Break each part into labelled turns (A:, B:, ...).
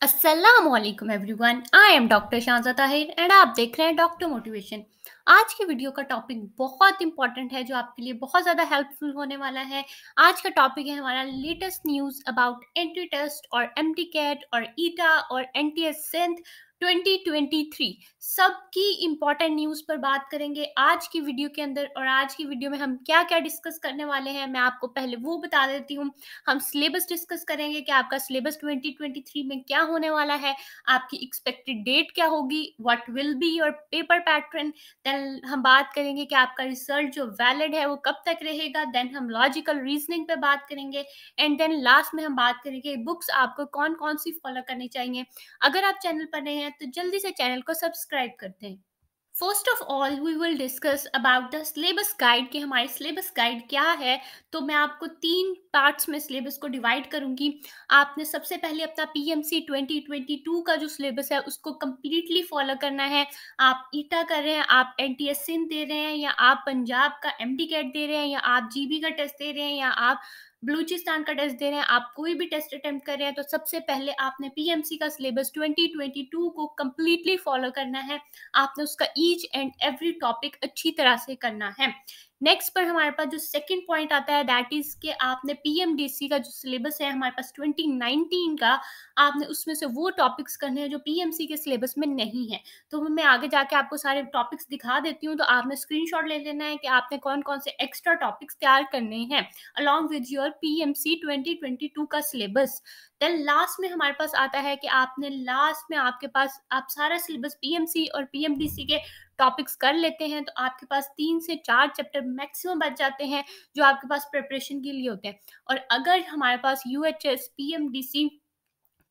A: अस्सलामुअलैकुम everyone, I am doctor Shahza Tahir and आप देख रहे हैं डॉक्टर मोटिवेशन। आज की वीडियो का टॉपिक बहुत इंपॉर्टेंट है जो आपके लिए बहुत ज़्यादा हेल्पफुल होने वाला है। आज का टॉपिक है हमारा latest news about anti test और एमटी कैट और ईटा और एनटीएस सेंथ 2023। सबकी इंपॉर्टेंट न्यूज़ पर बात करेंगे आज की वीडियो के अंदर। और आज की वीडियो में हम क्या क्या डिस्कस करने वाले हैं मैं आपको पहले वो बता देती हूँ। हम सिलेबस डिस्कस करेंगे कि आपका सिलेबस 2023 में क्या होने वाला है, आपकी एक्सपेक्टेड डेट क्या होगी, what will be your paper pattern. Then हम बात करेंगे कि आपका रिसर्च जो वैलिड है वो कब तक रहेगा। देन हम लॉजिकल रीजनिंग पे बात करेंगे एंड देन लास्ट में हम बात करेंगे बुक्स आपको कौन कौन सी फॉलो करनी चाहिए। अगर आप चैनल पर नए हैं तो जल्दी से चैनल को सब्सक्राइब करते हैं। First of all we will discuss about the syllabus guide कि हमारी सिलेबस गाइड क्या है। तो मैं आपको तीन पार्ट्स में सिलेबस को डिवाइड करूंगी। आपने सबसे पहले अपना पीएमसी 2022 का जो सिलेबस है उसको कंप्लीटली फॉलो करना है। आप ईटा कर रहे हैं, आप एनटीएस सिंध दे रहे हैं, या आप पंजाब का एमडी कैट दे रहे हैं, या आप जीबी का टेस्ट दे रहे हैं, या आप बलूचिस्तान का टेस्ट दे रहे हैं, आप कोई भी टेस्ट अटेम्प्ट कर रहे हैं, तो सबसे पहले आपने पीएमसी का सिलेबस 2022 को कंप्लीटली फॉलो करना है। आपने उसका ईच एंड एवरी टॉपिक अच्छी तरह से करना है। नेक्स्ट पर हमारे पास जो सेकंड पॉइंट आता है दैट इज कि आपने पीएमडीसी का जो सिलेबस है हमारे पास 2019 का, आपने उसमें से वो टॉपिक्स करने हैं जो पीएमसी के सिलेबस में नहीं है। तो मैं आगे जाके आपको सारे टॉपिक्स दिखा देती हूँ, तो आपने स्क्रीनशॉट ले लेना है कि आपने कौन कौन से एक्स्ट्रा टॉपिक्स तैयार करने हैं अलॉन्ग विद योर पीएमसी 2022 का सिलेबस। देन लास्ट में हमारे पास आता है कि आपने लास्ट में आपके पास आप सारा सिलेबस पीएमसी और पीएमडीसी के टॉपिक्स कर लेते हैं, तो आपके पास 3 से 4 चैप्टर मैक्सिमम बच जाते हैं जो आपके पास प्रिपरेशन के लिए होते हैं। और अगर हमारे पास यूएचएस पीएमडीसी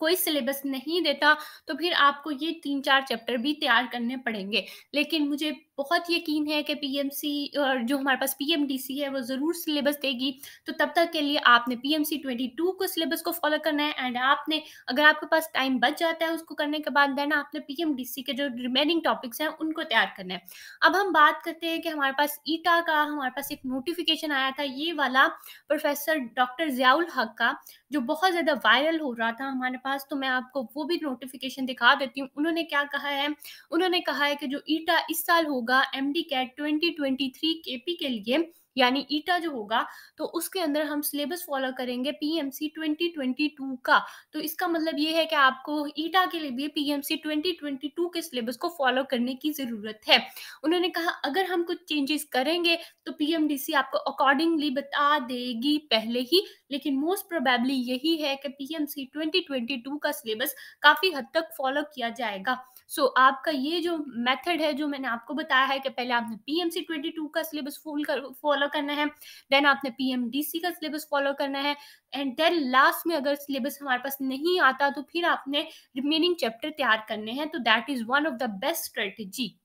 A: कोई सिलेबस नहीं देता तो फिर आपको ये 3-4 चैप्टर भी तैयार करने पड़ेंगे। लेकिन मुझे बहुत यकीन है कि पीएमसी और जो हमारे पास पीएमडीसी है वो ज़रूर सिलेबस देगी। तो तब तक के लिए आपने पीएमसी 22 को सिलेबस को फॉलो करना है एंड आपने, अगर आपके पास टाइम बच जाता है उसको करने के बाद, देन आपने पीएमडीसी के जो रिमेनिंग टॉपिक्स हैं उनको तैयार करना है। अब हम बात करते हैं कि हमारे पास ईटा का हमारे पास एक नोटिफिकेशन आया था, ये वाला प्रोफेसर डॉक्टर ज़ियाउल हक का, जो बहुत ज़्यादा वायरल हो रहा था हमारे पास। तो मैं आपको वो भी नोटिफिकेशन दिखा देती हूँ। उन्होंने क्या कहा है, उन्होंने कहा है कि जो ईटा इस साल होगा एमडी कैट 2023 केपी के लिए, यानी ईटा जो होगा, तो उसके अंदर हम सिलेबस फॉलो करेंगे पीएमसी 2022 का। तो इसका मतलब ये है कि आपको ईटा के लिए भी पीएमसी 2022 के सिलेबस को फॉलो करने की ज़रूरत है। उन्होंने कहा अगर हम कुछ चेंजेस करेंगे तो पीएमडीसी आपको अकॉर्डिंगली बता देगी पहले ही, लेकिन मोस्ट प्रोबेबली यही है कि पीएमसी 2022 का सिलेबस काफ़ी हद तक फॉलो किया जाएगा। सो आपका ये जो मेथड है जो मैंने आपको बताया है कि पहले आपने पीएमसी 22 का सिलेबस फॉलो करना है, देन आपने पीएमडीसी का सिलेबस फॉलो करना है एंड देन लास्ट में अगर सिलेबस हमारे पास नहीं आता तो फिर आपने रिमेनिंग चैप्टर तैयार करने हैं। तो that is one of the best strategy.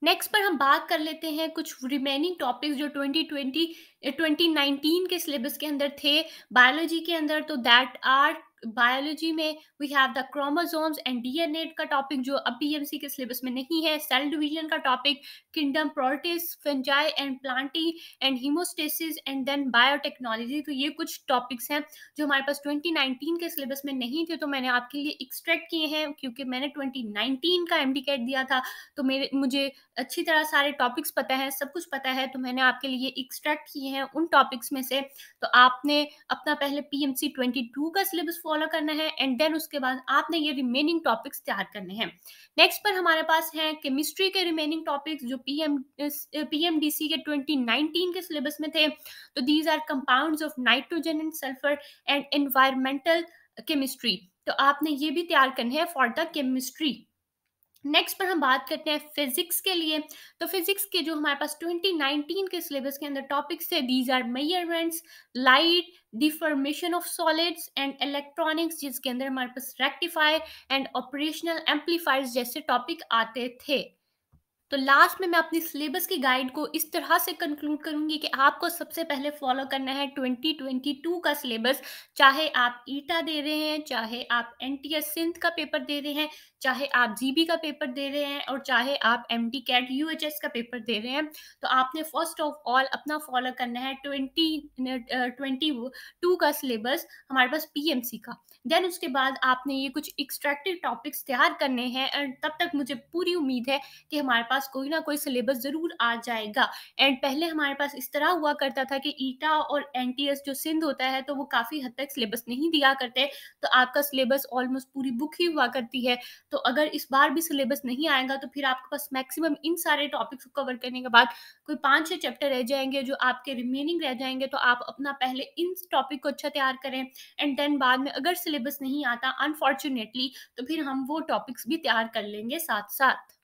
A: Next पर हम बात कर लेते हैं कुछ रिमेनिंग टॉपिक्स जो 2019 के सिलेबस के अंदर थे बायोलॉजी के अंदर। तो दैट आर बायोलॉजी में we have the chromosomes and DNA का टॉपिक जो अब पीएमसी के सिलेबस में नहीं है, सेल डिवीजन का topic, kingdom protists, fungi and plantae and homeostasis and then biotechnology. तो ये कुछ टॉपिक्स हैं जो हमारे पास 2019 के सिलेबस में नहीं थे, तो मैंने आपके लिए एक्सट्रैक्ट किए हैं क्योंकि मैंने 2019 का एमडी कैट दिया था। तो मुझे अच्छी तरह सारे टॉपिक्स पता है, सब कुछ पता है, तो मैंने आपके लिए एक्सट्रैक्ट किए हैं उन टॉपिक्स में से। तो आपने अपना पहले पीएमसी 22 का सिलेबस फॉलो करना है एंड देन उसके बाद आपने ये रिमेनिंग टॉपिक्स तैयार करने हैं। नेक्स्ट पर हमारे पास हैं केमिस्ट्री के रिमेनिंग टॉपिक्स जो पीएमडीसी के 2019 के सिलेबस में थे। तो these are compounds of nitrogen and sulphur and environmental chemistry. तो आपने ये भी तैयार करने हैं फॉर द केमिस्ट्री। नेक्स्ट पर हम बात करते हैं फिजिक्स के लिए। तो फिजिक्स के जो हमारे पास 2019 के सिलेबस के अंदर टॉपिक्स थे, these are measurements, light, deformation of solids and electronics, जिसके अंदर हमारे पास रेक्टिफायर एंड ऑपरेशनल एम्पलीफायर्स जैसे टॉपिक आते थे। तो लास्ट में मैं अपनी सिलेबस की गाइड को इस तरह से कंक्लूड करूँगी कि आपको सबसे पहले फ़ॉलो करना है 2022 का सिलेबस। चाहे आप ईटा दे रहे हैं, चाहे आप एनटीएस सिंध का पेपर दे रहे हैं, चाहे आप जीबी का पेपर दे रहे हैं और चाहे आप एमडी कैट यूएचएस का पेपर दे रहे हैं। तो आपने फर्स्ट ऑफ ऑल अपना फ़ॉलो करना है 22 का सिलेबस, हमारे पास पीएमसी का। देन उसके बाद आपने ये कुछ एक्सट्रैक्टिव टॉपिक्स तैयार करने हैं एंड तब तक मुझे पूरी उम्मीद है कि हमारे पास कोई ना कोई सिलेबस ज़रूर आ जाएगा। एंड पहले हमारे पास इस तरह हुआ करता था कि ईटा और एनटीएस जो सिंध होता है तो वो काफ़ी हद तक सिलेबस नहीं दिया करते, तो आपका सिलेबस ऑलमोस्ट पूरी बुक ही हुआ करती है। तो अगर इस बार भी सिलेबस नहीं आएगा तो फिर आपके पास मैक्सिमम इन सारे टॉपिक्स को कवर करने के बाद कोई 5-6 चैप्टर रह जाएंगे जो आपके रिमेनिंग रह जाएंगे। तो आप अपना पहले इन टॉपिक को अच्छा तैयार करें एंड देन बाद में अगर सिलेबस नहीं आता अनफॉर्चुनेटली तो फिर हम वो टॉपिक्स भी तैयार कर लेंगे साथ साथ।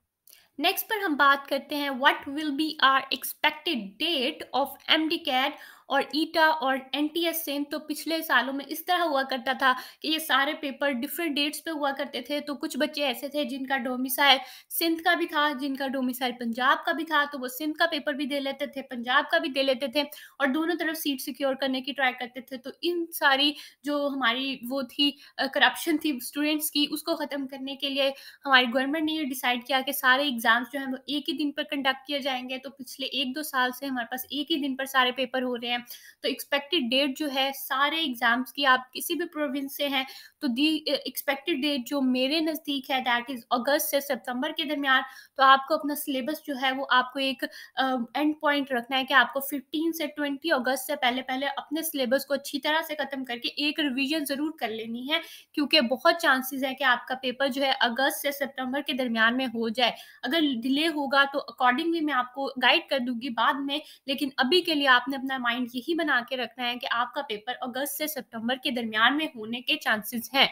A: नेक्स्ट पर हम बात करते हैं what will be our expected date of MDCAT और ईटा और एनटीएस सेम। तो पिछले सालों में इस तरह हुआ करता था कि ये सारे पेपर डिफरेंट डेट्स पे हुआ करते थे। तो कुछ बच्चे ऐसे थे जिनका डोमिसाइल सिंध का भी था, जिनका डोमिसाइल पंजाब का भी था, तो वो सिंध का पेपर भी दे लेते थे, पंजाब का भी दे लेते थे और दोनों तरफ सीट सिक्योर करने की ट्राई करते थे। तो इन सारी जो हमारी वो थी करप्शन थी स्टूडेंट्स की, उसको ख़त्म करने के लिए हमारी गवर्नमेंट ने ये डिसाइड किया कि सारे एग्जाम्स जो हैं वो एक ही दिन पर कंडक्ट किए जाएंगे। तो पिछले 1-2 साल से हमारे पास एक ही दिन पर सारे पेपर हो रहे हैं। तो एक्सपेक्टेड डेट जो है सारे एग्जाम्स की, आप किसी भी प्रोविंस से हैं तो दी एक्सपेक्टेड डेट जो मेरे नज़दीक है दैट इज़ अगस्त से सितंबर के दरमियान। तो आपको अपना सिलेबस जो है वो आपको एक एंड पॉइंट रखना है कि आपको 15 से 20 अगस्त से पहले पहले अपने सिलेबस को अच्छी तरह से ख़त्म करके एक रिवीजन ज़रूर कर लेनी है, क्योंकि बहुत चांसेस है कि आपका पेपर जो है अगस्त से सितंबर के दरमियान में हो जाए। अगर डिले होगा तो अकॉर्डिंगली मैं आपको गाइड कर दूंगी बाद में, लेकिन अभी के लिए आपने अपना माइंड यही बना के रखना है कि आपका पेपर अगस्त से सितंबर के दरमियान में होने के चांसेस हैं।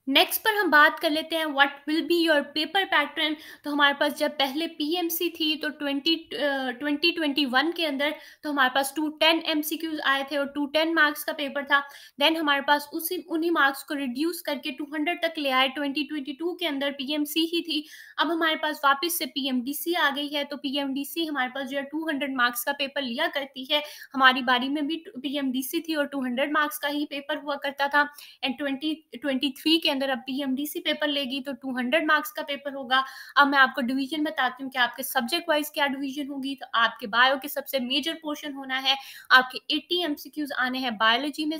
A: नेक्स्ट पर हम बात कर लेते हैं what will be your paper pattern. तो हमारे पास जब पहले पीएमसी थी तो 2021 के अंदर तो हमारे पास 210 एमसीक्यूज आए थे और 210 मार्क्स का पेपर था। देन हमारे पास उसी उन्हीं मार्क्स को रिड्यूस करके 200 तक ले आए। 2022 के अंदर पीएमसी ही थी, अब हमारे पास वापस से पीएमडीसी आ गई है। तो पीएमडीसी हमारे पास जो है 200 मार्क्स का पेपर लिया करती है। हमारी बारी में भी पीएमडीसी थी और 200 मार्क्स का ही पेपर हुआ करता था। एंड 2023 के अंदर अब पीएमडीसी पेपर लेगी तो 200 मार्क्स का पेपर होगा। अब मैं आपको डिवीजन बताती हूँ कि आपके सब्जेक्ट वाइज क्या डिवीजन होगी। तो आपके बायो के सबसे मेजर पोर्शन होना है, आपके 80 एमसीक्यूज आने हैं बायोलॉजी में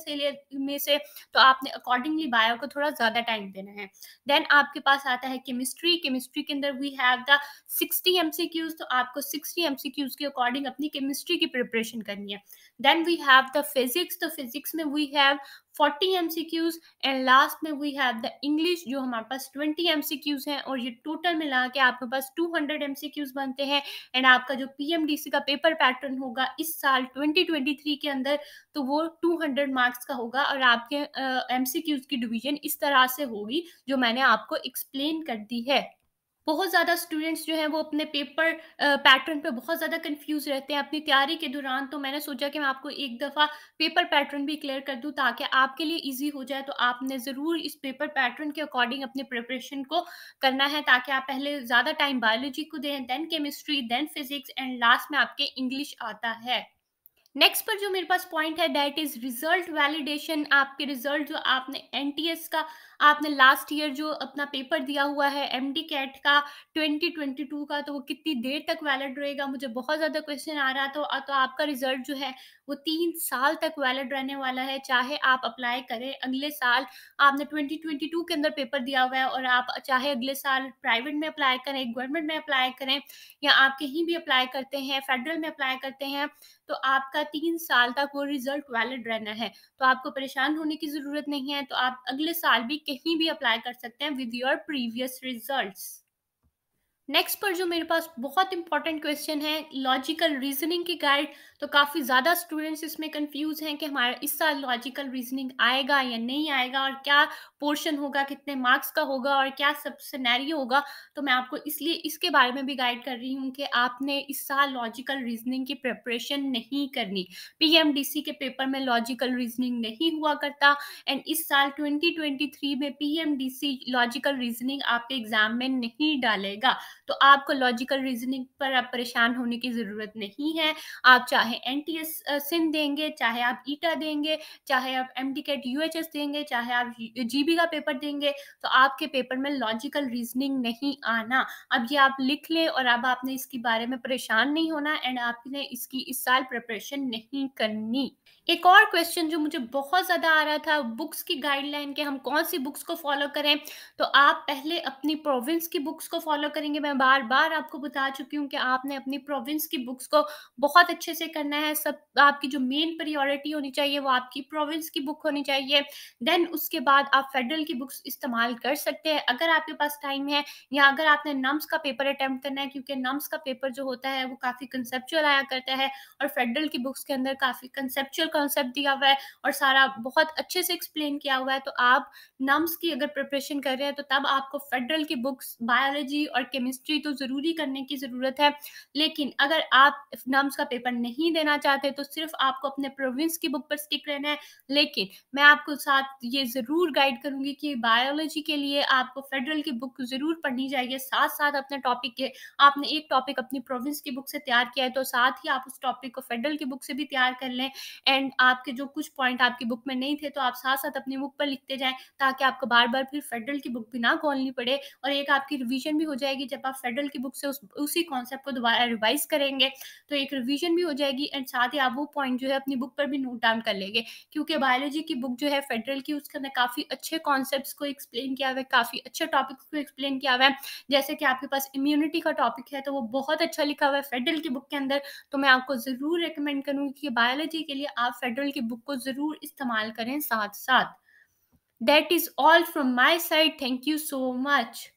A: से तो आपने अकॉर्डिंगली बायो को थोड़ा ज्यादा टाइम देना है। देन आपके पास आता है केमिस्ट्री के अंदर वी हैव द 60 एमसीक्यूज। तो आपको 60 एमसीक्यूज के अकॉर्डिंग अपनी केमिस्ट्री की प्रिपरेशन करनी है। Then we have the physics. तो फिजिक्स में we have 40 MCQs and last में वी हैव द इंग्लिश जो हमारे पास 20 एमसीक्यूज हैं और ये टोटल मिला के आपके पास 200 एमसीक्यूज बनते हैं। एंड आपका जो पीएमडीसी का पेपर पैटर्न होगा इस साल 2023 के अंदर तो वो 200 मार्क्स का होगा और आपके एमसीक्यूज की डिवीजन इस तरह से होगी जो मैंने आपको एक्सप्लेन कर दी है। बहुत ज़्यादा स्टूडेंट्स जो हैं वो अपने पेपर पैटर्न पे बहुत ज़्यादा कंफ्यूज रहते हैं अपनी तैयारी के दौरान। तो मैंने सोचा कि मैं आपको एक दफ़ा पेपर पैटर्न भी क्लियर कर दूं ताकि आपके लिए इजी हो जाए। तो आपने ज़रूर इस पेपर पैटर्न के अकॉर्डिंग अपने प्रिपरेशन को करना है ताकि आप पहले ज़्यादा टाइम बायोलॉजी को दें, then chemistry, then physics and last में आपके इंग्लिश आता है। नेक्स्ट पर जो मेरे पास पॉइंट है दैट इज रिजल्ट वैलिडेशन। आपके रिजल्ट जो आपने एनटीएस का आपने लास्ट ईयर जो अपना पेपर दिया हुआ है एमडी कैट का 2022 का तो वो कितनी देर तक वैलिड रहेगा। मुझे बहुत ज़्यादा क्वेश्चन आ रहा था। तो आपका रिजल्ट जो है वो 3 साल तक वैलिड रहने वाला है, चाहे आप अप्लाई करें अगले साल। आपने 2022 के अंदर पेपर दिया हुआ है और आप चाहे अगले साल प्राइवेट में अप्लाई करें, गवर्नमेंट में अप्लाई करें या आप कहीं भी अप्लाई करते हैं, फेडरल में अप्लाई करते हैं, तो आपका 3 साल तक वो रिजल्ट वैलिड रहना है। तो आपको परेशान होने की ज़रूरत नहीं है। तो आप अगले साल भी कहीं भी अप्लाई कर सकते हैं with your previous results. Next पर जो मेरे पास बहुत इंपॉर्टेंट क्वेश्चन है लॉजिकल रीजनिंग की गाइड। तो काफ़ी ज़्यादा स्टूडेंट्स इसमें कंफ्यूज हैं कि हमारा इस साल लॉजिकल रीजनिंग आएगा या नहीं आएगा, और क्या पोर्शन होगा, कितने मार्क्स का होगा, और क्या सब सिनेरियो होगा। तो मैं आपको इसलिए इसके बारे में भी गाइड कर रही हूँ कि आपने इस साल लॉजिकल रीजनिंग की प्रिपरेशन नहीं करनी। पीएमडीसी के पेपर में लॉजिकल रीजनिंग नहीं हुआ करता, एंड इस साल 2023 में पीएमडीसी लॉजिकल रीजनिंग आपके एग्जाम में नहीं डालेगा। तो आपको लॉजिकल रीजनिंग पर आप परेशान होने की ज़रूरत नहीं है। आप चाहे एनटीएस सिंध देंगे, चाहे आप ईटा देंगे, चाहे आप एमडीकेट यूएचएस देंगे, चाहे आप जीबी का पेपर देंगे, तो आपके पेपर में लॉजिकल रीजनिंग नहीं आना। अब ये आप लिख लें, और अब आपने इसके बारे में परेशान नहीं होना, एंड आपने इसकी इस साल प्रिपरेशन नहीं करनी। एक और क्वेश्चन जो मुझे बहुत ज़्यादा आ रहा था, बुक्स की गाइडलाइन के हम कौन सी बुक्स को फॉलो करें। तो आप पहले अपनी प्रोविंस की बुक्स को फॉलो करेंगे। मैं बार बार आपको बता चुकी हूँ कि आपने अपनी प्रोविंस की बुक्स को बहुत अच्छे से करना है। सब आपकी जो मेन प्रायोरिटी होनी चाहिए वो आपकी प्रोविंस की बुक होनी चाहिए। देन उसके बाद आप फेडरल की बुक्स इस्तेमाल कर सकते हैं अगर आपके पास टाइम है, या अगर आपने नम्स का पेपर अटेम्प्ट करना है, क्योंकि नम्स का पेपर जो होता है वो काफ़ी कंसेप्चुअल आया करता है, और फेडरल की बुक्स के अंदर काफ़ी कंसेप्चुअल कॉन्सेप्ट दिया हुआ है और सारा बहुत अच्छे से एक्सप्लेन किया हुआ है। तो आप नम्स की अगर प्रिपरेशन कर रहे हैं तो तब आपको फेडरल की बुक्स बायोलॉजी और केमिस्ट्री तो ज़रूरी करने की ज़रूरत है। लेकिन अगर आप नम्स का पेपर नहीं देना चाहते तो सिर्फ आपको अपने प्रोविंस की बुक पर स्टिक रहना है। लेकिन मैं आपको साथ ये ज़रूर गाइड करूँगी कि बायोलॉजी के लिए आपको फेडरल की बुक ज़रूर पढ़नी चाहिए। साथ-साथ अपने टॉपिक के, आपने एक टॉपिक अपनी प्रोविंस की बुक से तैयार किया है तो साथ ही आप उस टॉपिक को फेडरल की बुक से भी तैयार कर लें। एंड आपके जो कुछ पॉइंट आपकी बुक में नहीं थे तो आप साथ-साथ अपनी बुक पर लिखते जाएँ, ताकि आपको बार-बार फिर फेडरल की बुक भी ना खोलनी पड़े, और एक आपकी रिवीजन भी हो जाएगी। जब आप फेडरल की बुक से उसी कॉन्सेप्ट को दोबारा रिवाइज़ करेंगे, तो एक रिवीजन भी हो जाएगी, एंड साथ ही आप वो पॉइंट जो है अपनी बुक पर भी नोट डाउन कर लेंगे। क्योंकि बायोलॉजी की बुक जो है फेडरल की, उसके अंदर काफ़ी अच्छे कॉन्सेप्ट्स को एक्सप्लेन किया हुआ है, काफ़ी अच्छे टॉपिक्स को एक्सप्लेन किया हुआ है। जैसे कि आपके पास इम्यूनिटी का टॉपिक है तो वो बहुत अच्छा लिखा हुआ है फेडरल की बुक के अंदर। तो मैं आपको ज़रूर रिकमेंड करूँगी कि बायोलॉजी के लिए आप फेडरल की बुक को ज़रूर इस्तेमाल करें साथ-साथ। That is all from my side. Thank you so much.